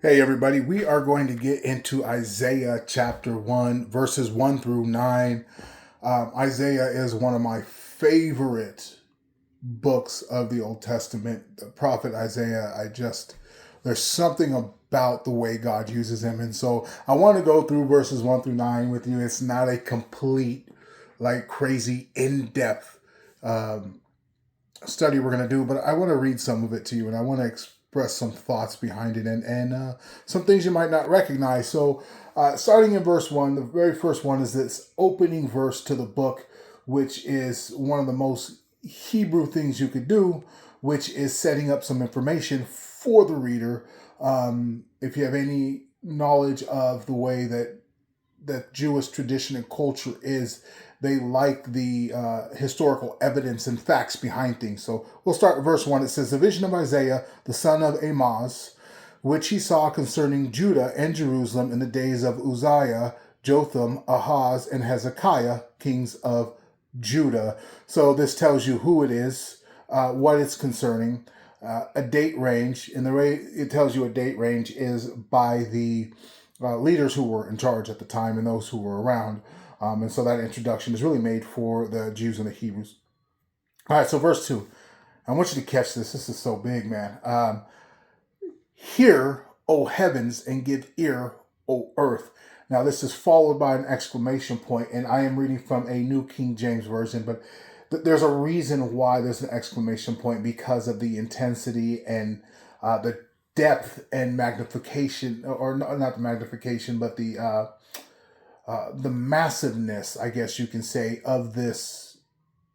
Hey, everybody, we are going to get into Isaiah chapter 1, verses 1 through 9. Isaiah is one of my favorite books of the Old Testament. The prophet Isaiah, there's something about the way God uses him. And so I want to go through verses 1 through 9 with you. It's not a complete, crazy, in depth study we're going to do, but I want to read some of it to you and I want to express some thoughts behind it and some things you might not recognize. So, starting in verse 1, the very first one is this opening verse to the book, which is one of the most Hebrew things you could do, which is setting up some information for the reader. If you have any knowledge of the way that Jewish tradition and culture is, they like the historical evidence and facts behind things. So we'll start with verse 1. It says, "The vision of Isaiah, the son of Amoz, which he saw concerning Judah and Jerusalem in the days of Uzziah, Jotham, Ahaz, and Hezekiah, kings of Judah." So this tells you who it is, what it's concerning, a date range. And the way it tells you a date range is by the leaders who were in charge at the time and those who were around. And so that introduction is really made for the Jews and the Hebrews. All right, so verse 2. I want you to catch this. This is so big, man. "Hear, O heavens, and give ear, O earth." Now, this is followed by an exclamation point, and I am reading from a New King James Version, but there's a reason why there's an exclamation point, because of the intensity and the depth and magnification, or not the magnification, but the massiveness, I guess you can say, of this,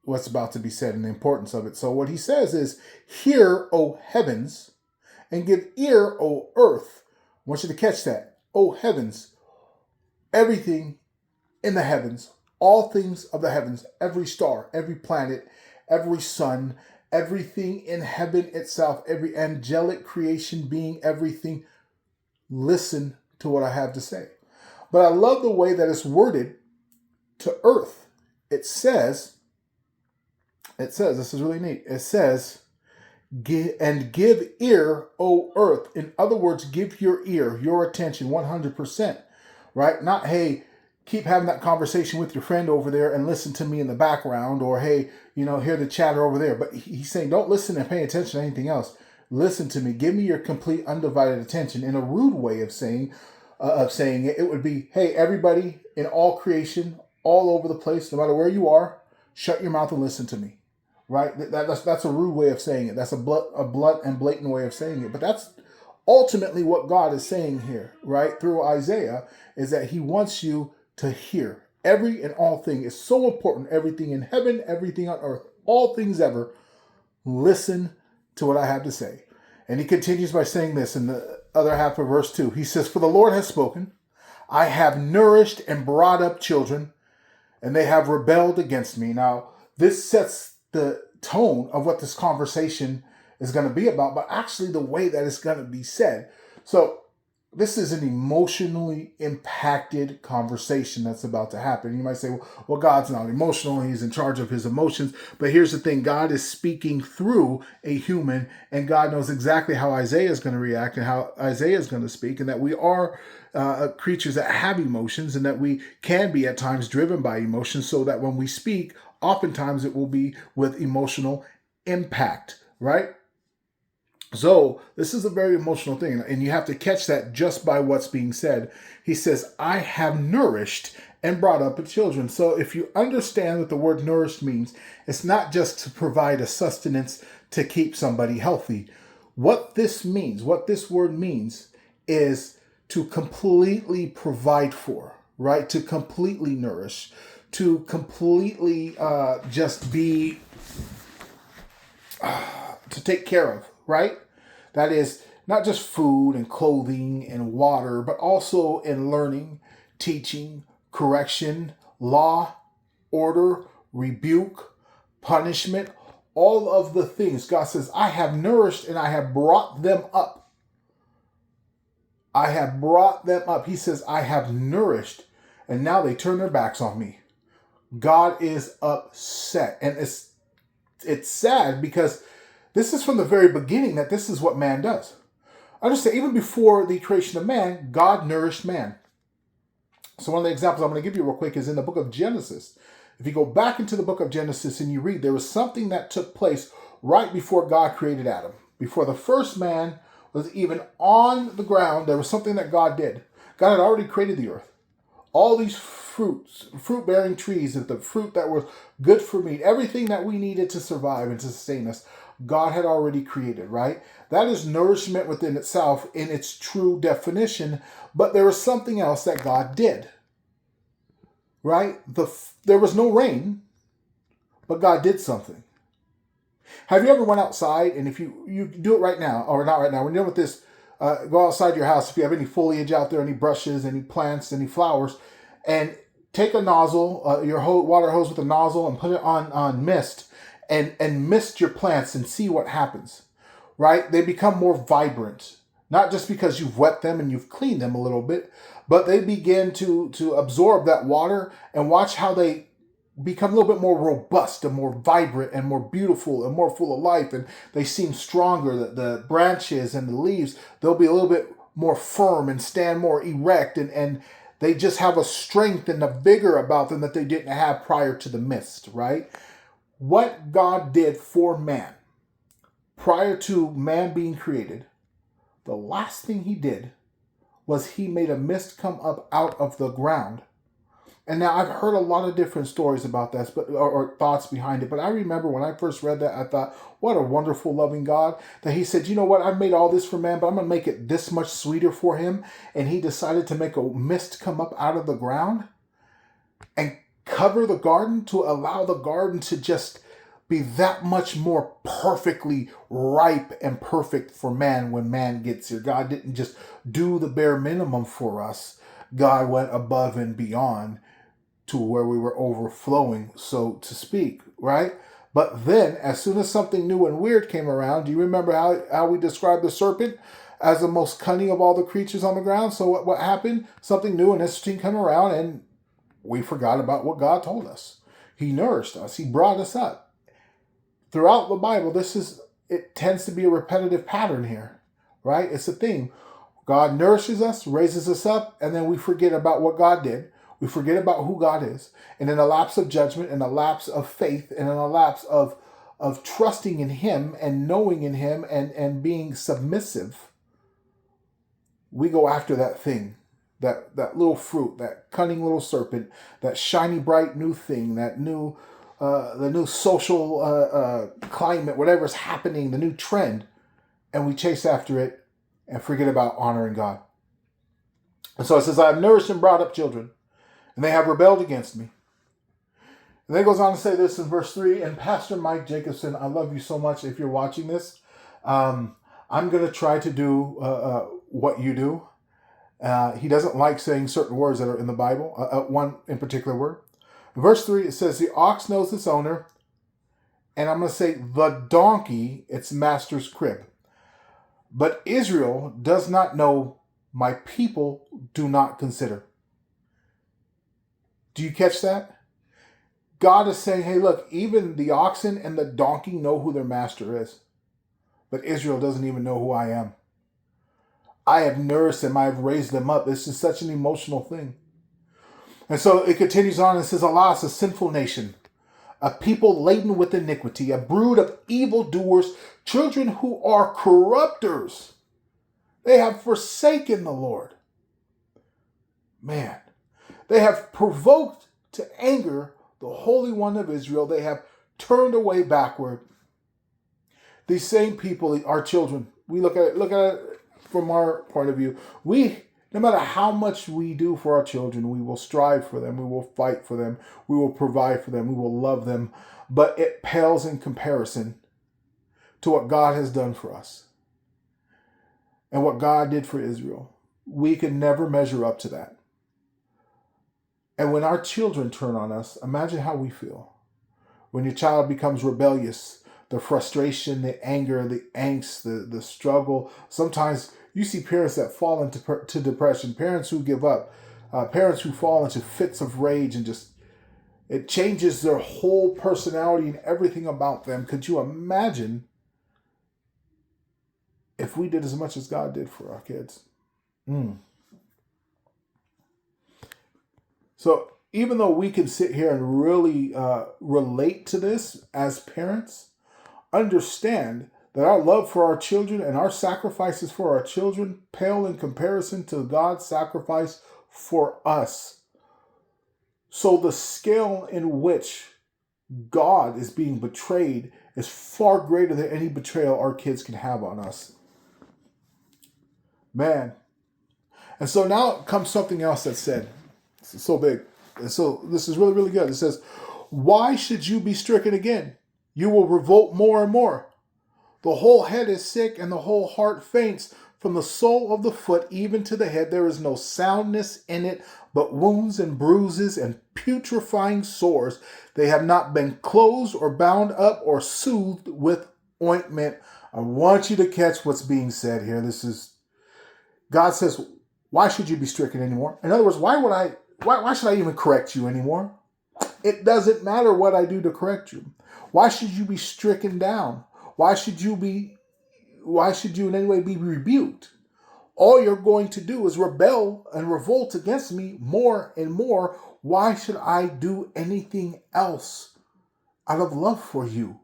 what's about to be said, and the importance of it. So what he says is, "Hear, O heavens, and give ear, O earth." I want you to catch that. O heavens, everything in the heavens, all things of the heavens, every star, every planet, every sun, everything in heaven itself, every angelic creation being, everything, listen to what I have to say. But I love the way that it's worded to earth. It says, this is really neat. It says, give ear, O earth." In other words, give your ear, your attention, 100%, right? Not, hey, keep having that conversation with your friend over there and listen to me in the background, or, hey, hear the chatter over there. But he's saying, don't listen and pay attention to anything else. Listen to me. Give me your complete, undivided attention. In a rude way of saying it, it would be, hey, everybody in all creation, all over the place, no matter where you are, shut your mouth and listen to me, right? That's a rude way of saying it. That's a blunt and blatant way of saying it. But that's ultimately what God is saying here, right? Through Isaiah, is that he wants you to hear. Every and all thing is so important. Everything in heaven, everything on earth, all things ever. Listen to what I have to say. And he continues by saying this in the other half of verse 2. He says, "For the Lord has spoken. I have nourished and brought up children, and they have rebelled against me." Now, this sets the tone of what this conversation is going to be about, but actually the way that it's going to be said. So this is an emotionally impacted conversation that's about to happen. You might say, well, God's not emotional. He's in charge of his emotions. But here's the thing. God is speaking through a human, and God knows exactly how Isaiah is going to react and how Isaiah is going to speak, and that we are creatures that have emotions, and that we can be at times driven by emotions, so that when we speak, oftentimes it will be with emotional impact, right? So this is a very emotional thing, and you have to catch that just by what's being said. He says, "I have nourished and brought up children." So if you understand what the word nourished means, it's not just to provide a sustenance to keep somebody healthy. What this means, what this word means, is to completely provide for, right? To completely nourish, to completely just be, to take care of, right? That is not just food and clothing and water, but also in learning, teaching, correction, law, order, rebuke, punishment, all of the things. God says, "I have nourished and I have brought them up." I have brought them up. He says, "I have nourished," and now they turn their backs on me. God is upset. And it's sad, because this is from the very beginning that this is what man does. Understand, even before the creation of man, God nourished man. So one of the examples I'm going to give you real quick is in the book of Genesis. If you go back into the book of Genesis and you read, there was something that took place right before God created Adam. Before the first man was even on the ground, there was something that God did. God had already created the earth. All these fruit-bearing trees, the fruit that was good for meat, everything that we needed to survive and to sustain us, God had already created, right? That is nourishment within itself in its true definition, but there was something else that God did, right? There was no rain, but God did something. Have you ever went outside, and if you do it right now, or not right now, when you're done with this, go outside your house, if you have any foliage out there, any brushes, any plants, any flowers, and take a nozzle, your water hose with a nozzle, and put it on mist, and mist your plants and see what happens, right? They become more vibrant, not just because you've wet them and you've cleaned them a little bit, but they begin to absorb that water, and watch how they become a little bit more robust and more vibrant and more beautiful and more full of life, and they seem stronger. The branches and the leaves, they'll be a little bit more firm and stand more erect, and they just have a strength and a vigor about them that they didn't have prior to the mist, right? What God did for man prior to man being created, the last thing he did was he made a mist come up out of the ground. And now I've heard a lot of different stories about this, or thoughts behind it. But I remember when I first read that, I thought, what a wonderful, loving God, that he said, you know what, I've made all this for man, but I'm going to make it this much sweeter for him. And he decided to make a mist come up out of the ground and cover the garden to allow the garden to just be that much more perfectly ripe and perfect for man when man gets here. God didn't just do the bare minimum for us. God went above and beyond to where we were overflowing, so to speak, right? But then, as soon as something new and weird came around, do you remember how we described the serpent as the most cunning of all the creatures on the ground? So what happened? Something new and interesting came around, and we forgot about what God told us. He nourished us. He brought us up. Throughout the Bible, it tends to be a repetitive pattern here, right? It's a theme. God nourishes us, raises us up, and then we forget about what God did. We forget about who God is. And in a lapse of judgment, in a lapse of faith, and in a lapse of trusting in him and knowing in him and being submissive, we go after that thing, that little fruit, that cunning little serpent, that shiny, bright new thing, that new, the new social climate, whatever's happening, the new trend, and we chase after it and forget about honoring God. And so it says, I have nourished and brought up children, and they have rebelled against me. And then it goes on to say this in verse 3, and Pastor Mike Jacobson, I love you so much if you're watching this. I'm going to try to do what you do. He doesn't like saying certain words that are in the Bible, one in particular word. In verse 3, it says, the ox knows its owner, and I'm going to say the donkey its master's crib. But Israel does not know, my people do not consider. Do you catch that? God is saying, hey, look, even the oxen and the donkey know who their master is. But Israel doesn't even know who I am. I have nourished them. I have raised them up. This is such an emotional thing. And so it continues on and says, alas, a sinful nation, a people laden with iniquity, a brood of evildoers, children who are corrupters. They have forsaken the Lord. Man, they have provoked to anger the Holy One of Israel. They have turned away backward. These same people, our children, we look at it from our point of view. No matter how much we do for our children, we will strive for them. We will fight for them. We will provide for them. We will love them. But it pales in comparison to what God has done for us and what God did for Israel. We can never measure up to that. And when our children turn on us, imagine how we feel. When your child becomes rebellious, the frustration, the anger, the angst, the struggle. Sometimes you see parents that fall into depression, parents who give up, parents who fall into fits of rage, and just it changes their whole personality and everything about them. Could you imagine if we did as much as God did for our kids. Mm. So even though we can sit here and really relate to this as parents, understand that our love for our children and our sacrifices for our children pale in comparison to God's sacrifice for us. So the scale in which God is being betrayed is far greater than any betrayal our kids can have on us. Man. And so now comes something else that's said. It's so big. And so this is really, really good. It says, why should you be stricken again? You will revolt more and more. The whole head is sick and the whole heart faints. From the sole of the foot even to the head, there is no soundness in it, but wounds and bruises and putrefying sores. They have not been closed or bound up or soothed with ointment. I want you to catch what's being said here. God says, why should you be stricken anymore? In other words, why should I even correct you anymore? It doesn't matter what I do to correct you. Why should you be stricken down? Why should you in any way be rebuked? All you're going to do is rebel and revolt against me more and more. Why should I do anything else out of love for you?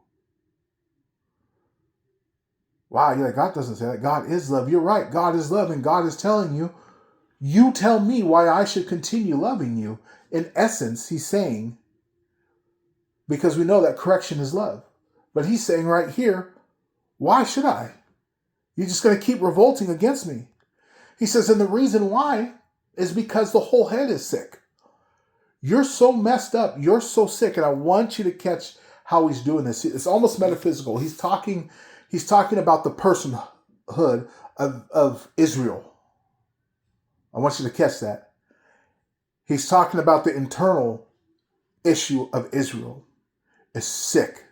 Wow, you're like, God doesn't say that. God is love. You're right. God is love. And God is telling you, you tell me why I should continue loving you. In essence, he's saying, because we know that correction is love. But he's saying right here, why should I? You're just going to keep revolting against me. He says, and the reason why is because the whole head is sick. You're so messed up. You're so sick. And I want you to catch how he's doing this. It's almost metaphysical. He's talking about the personhood of Israel. I want you to catch that. He's talking about the internal issue of Israel. Is sick.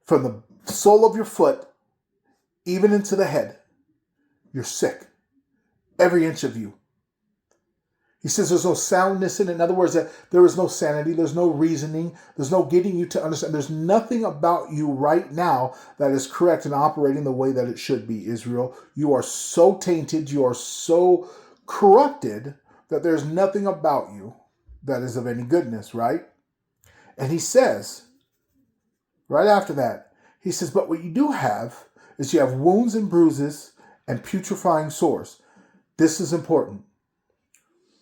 From the sole of your foot, even into the head, you're sick. Every inch of you. He says there's no soundness in it. In other words, that there is no sanity. There's no reasoning. There's no getting you to understand. There's nothing about you right now that is correct and operating the way that it should be, Israel. You are so tainted. You are so corrupted that there's nothing about you that is of any goodness, right? And he says, right after that, he says, but what you do have is you have wounds and bruises and putrefying sores. This is important.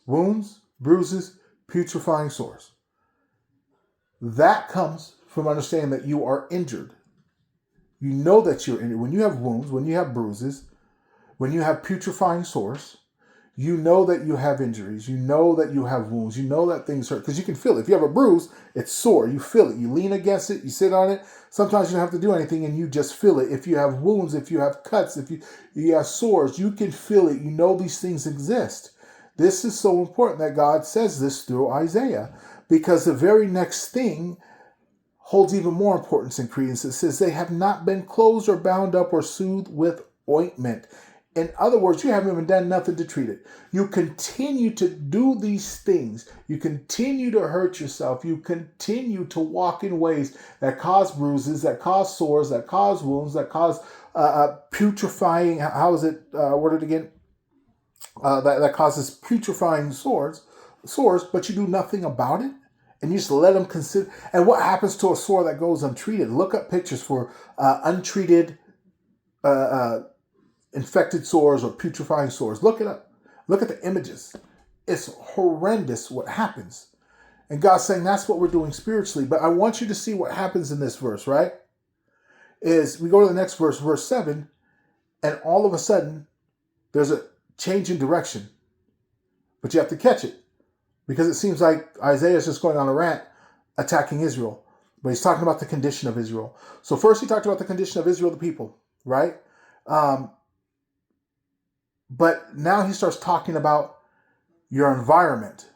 Wounds, bruises, putrefying sores. That comes from understanding that you are injured. You know that you're injured. When you have wounds, when you have bruises, when you have putrefying sores, you know that you have injuries. You know that you have wounds. You know that things hurt because you can feel it. If you have a bruise, it's sore. You feel it. You lean against it. You sit on it. Sometimes you don't have to do anything and you just feel it. If you have wounds, if you have cuts, if you have sores, you can feel it. You know these things exist. This is so important that God says this through Isaiah because the very next thing holds even more importance and credence. It says they have not been closed or bound up or soothed with ointment. In other words, you haven't even done nothing to treat it. You continue to do these things. You continue to hurt yourself. You continue to walk in ways that cause bruises, that cause sores, that cause wounds, that cause putrefying. How is it worded again? That causes putrefying sores, but you do nothing about it. And you just let them consider. And what happens to a sore that goes untreated? Look up pictures for untreated infected sores or putrefying sores. Look it up. Look at the images. It's horrendous what happens. And God's saying that's what we're doing spiritually. But I want you to see what happens in this verse, right? Is we go to the next verse, verse 7, and all of a sudden there's a change in direction. But you have to catch it. Because it seems like Isaiah is just going on a rant attacking Israel. But he's talking about the condition of Israel. So first he talked about the condition of Israel, the people, right? But now he starts talking about your environment,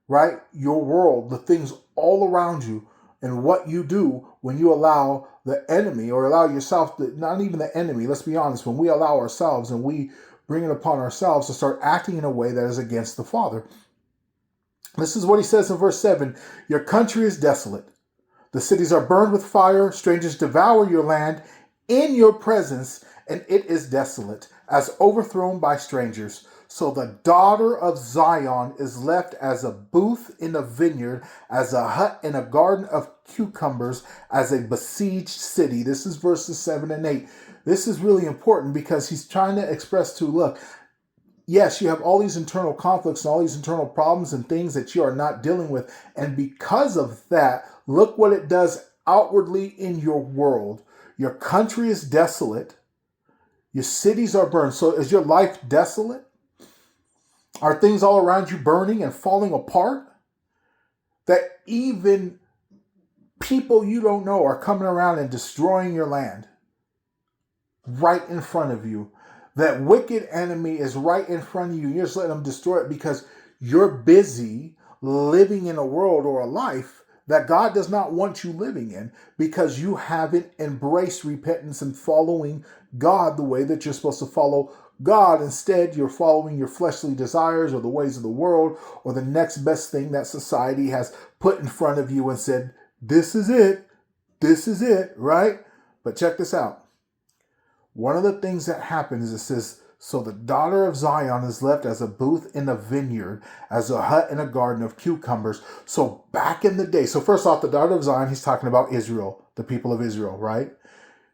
right? Your world, the things all around you, and what you do when you allow the enemy or allow yourself, not even the enemy, let's be honest, when we allow ourselves and we bring it upon ourselves to start acting in a way that is against the Father. This is what he says in verse 7. Your country is desolate. The cities are burned with fire. Strangers devour your land in your presence, and it is desolate, as overthrown by strangers. So the daughter of Zion is left as a booth in a vineyard, as a hut in a garden of cucumbers, as a besieged city. This is verses 7 and 8. This is really important because he's trying to express to, look, yes, you have all these internal conflicts and all these internal problems and things that you are not dealing with. And because of that, look what it does outwardly in your world. Your country is desolate. Your cities are burned. So is your life desolate? Are things all around you burning and falling apart? That even people you don't know are coming around and destroying your land right in front of you. That wicked enemy is right in front of you. You're just letting them destroy it because you're busy living in a world or a life that God does not want you living in, because you haven't embraced repentance and following God the way that you're supposed to follow God. Instead, you're following your fleshly desires or the ways of the world or the next best thing that society has put in front of you and said, this is it, right? But check this out. One of the things that happens is it says, so the daughter of Zion is left as a booth in a vineyard, as a hut in a garden of cucumbers. So back in the day, so first off, the daughter of Zion, he's talking about Israel, the people of Israel, right?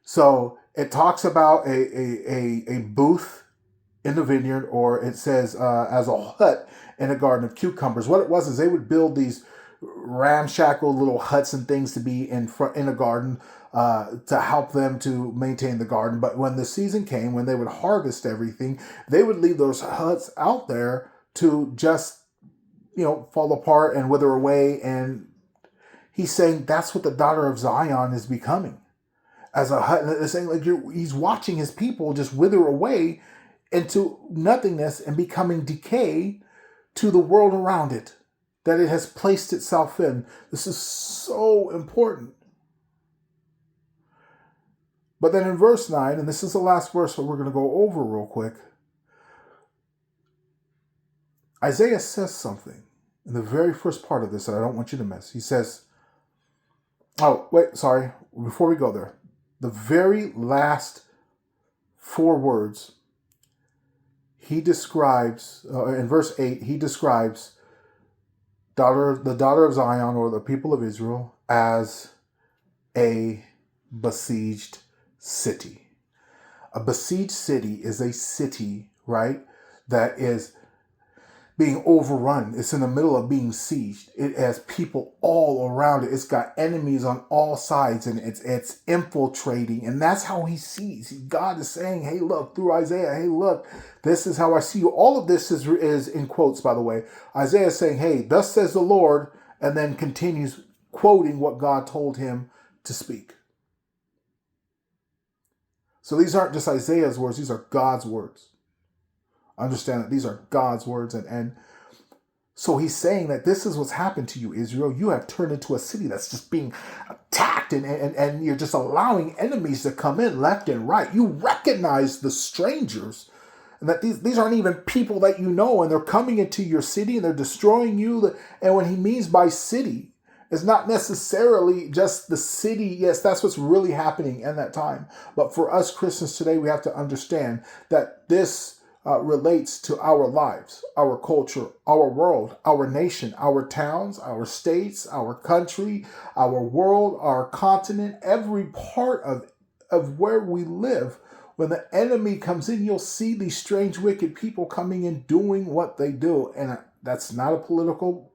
So it talks about a booth in the vineyard, or it says as a hut in a garden of cucumbers. What it was is they would build these ramshackle little huts and things to be in a garden to help them to maintain the garden. But when the season came, when they would harvest everything, they would leave those huts out there to just, fall apart and wither away. And he's saying that's what the daughter of Zion is becoming, as a hut. And saying like he's watching his people just wither away into nothingness and becoming decay to the world around it that it has placed itself in. This is so important. But then in verse 9, and this is the last verse that we're going to go over real quick, Isaiah says something in the very first part of this that I don't want you to miss. He says, before we go there, the very last 4 words, he describes, in verse 8, he describes the daughter of Zion, or the people of Israel, as a besieged city. A besieged city is a city, right, that is being overrun. It's in the middle of being sieged. It has people all around it. It's got enemies on all sides, and it's infiltrating. And that's how he sees. God is saying, hey, look, through Isaiah, hey, look, this is how I see you. All of this is in quotes, by the way. Isaiah is saying, hey, thus says the Lord, and then continues quoting what God told him to speak. So these aren't just Isaiah's words, these are God's words. Understand that these are God's words. And so he's saying that this is what's happened to you, Israel. You have turned into a city that's just being attacked, and you're just allowing enemies to come in left and right. You recognize the strangers, and that these aren't even people that you know, and they're coming into your city and they're destroying you. And what he means by city is not necessarily just the city. Yes, that's what's really happening in that time. But for us Christians today, we have to understand that this relates to our lives, our culture, our world, our nation, our towns, our states, our country, our world, our continent, every part of where we live. When the enemy comes in, you'll see these strange, wicked people coming in doing what they do. And that's not a political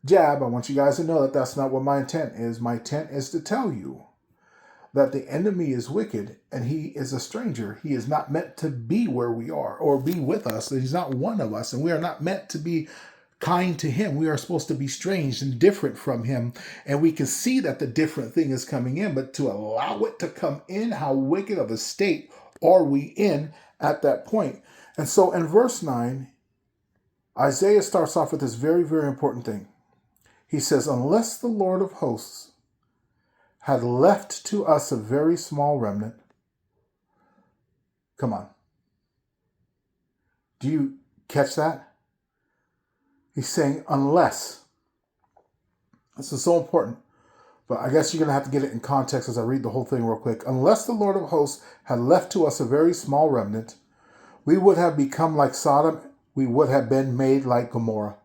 jab. I want you guys to know that that's not what my intent is. My intent is to tell you that the enemy is wicked and he is a stranger. He is not meant to be where we are or be with us. He's not one of us, and we are not meant to be kind to him. We are supposed to be strange and different from him. And we can see that the different thing is coming in, but to allow it to come in, how wicked of a state are we in at that point? And so in verse 9, Isaiah starts off with this very, very important thing. He says, unless the Lord of hosts had left to us a very small remnant. Come on. Do you catch that? He's saying, unless. This is so important. But I guess you're going to have to get it in context as I read the whole thing real quick. Unless the Lord of hosts had left to us a very small remnant, we would have become like Sodom. We would have been made like Gomorrah.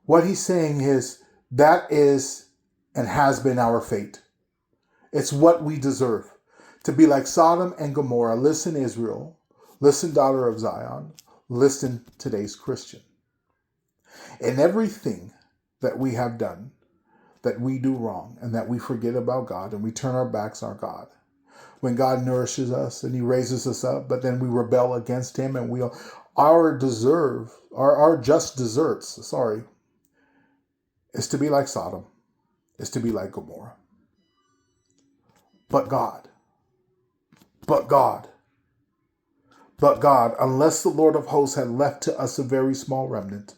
What he's saying is that is and has been our fate. It's what we deserve. To be like Sodom and Gomorrah. Listen, Israel. Listen, daughter of Zion. Listen, today's Christian. In everything that we have done, that we do wrong, and that we forget about God, and we turn our backs on God. When God nourishes us and he raises us up, but then we rebel against him, and our just deserts, is to be like Sodom, is to be like Gomorrah. But God, unless the Lord of hosts had left to us a very small remnant.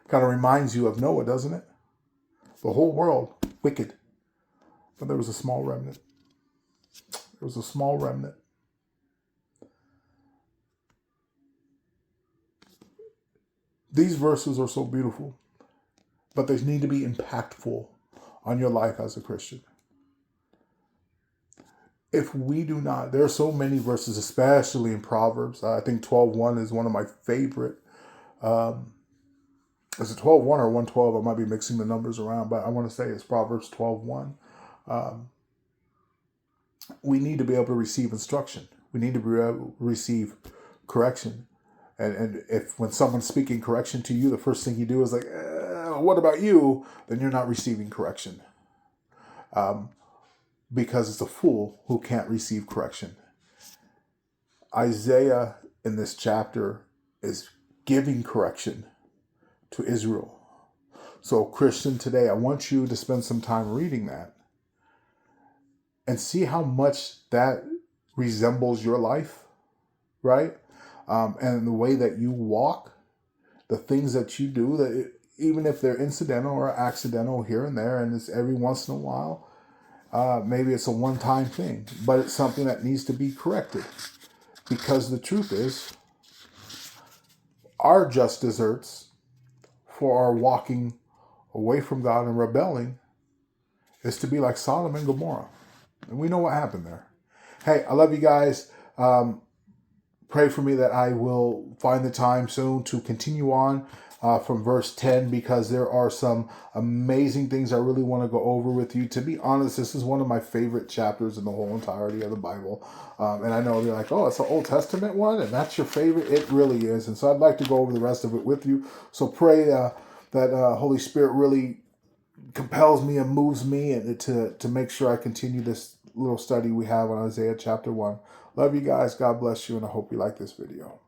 Kind of reminds you of Noah, doesn't it? The whole world, wicked. But there was a small remnant. There was a small remnant. These verses are so beautiful, but they need to be impactful on your life as a Christian. If we do not, there are so many verses, especially in Proverbs. I think 12:1 is one of my favorite. Is it 12:1 or 1:12? I might be mixing the numbers around, but I want to say it's Proverbs 12:1. We need to be able to receive instruction. We need to be able to receive correction. And if when someone's speaking correction to you, the first thing you do is like, what about you? Then you're not receiving correction. Because it's a fool who can't receive correction. Isaiah in this chapter is giving correction to Israel. So Christian today, I want you to spend some time reading that and see how much that resembles your life, right? And the way that you walk, the things that you do, that even if they're incidental or accidental here and there, and it's every once in a while, maybe it's a one-time thing, but it's something that needs to be corrected. Because the truth is, our just deserts for our walking away from God and rebelling is to be like Sodom and Gomorrah. And we know what happened there. Hey, I love you guys. Pray for me that I will find the time soon to continue on from verse 10, because there are some amazing things I really want to go over with you. To be honest, this is one of my favorite chapters in the whole entirety of the Bible. And I know you're like, oh, it's an Old Testament one, and that's your favorite. It really is. And so I'd like to go over the rest of it with you. So pray that Holy Spirit really compels me and moves me and to make sure I continue this little study we have on Isaiah chapter 1. Love you guys. God bless you. And I hope you like this video.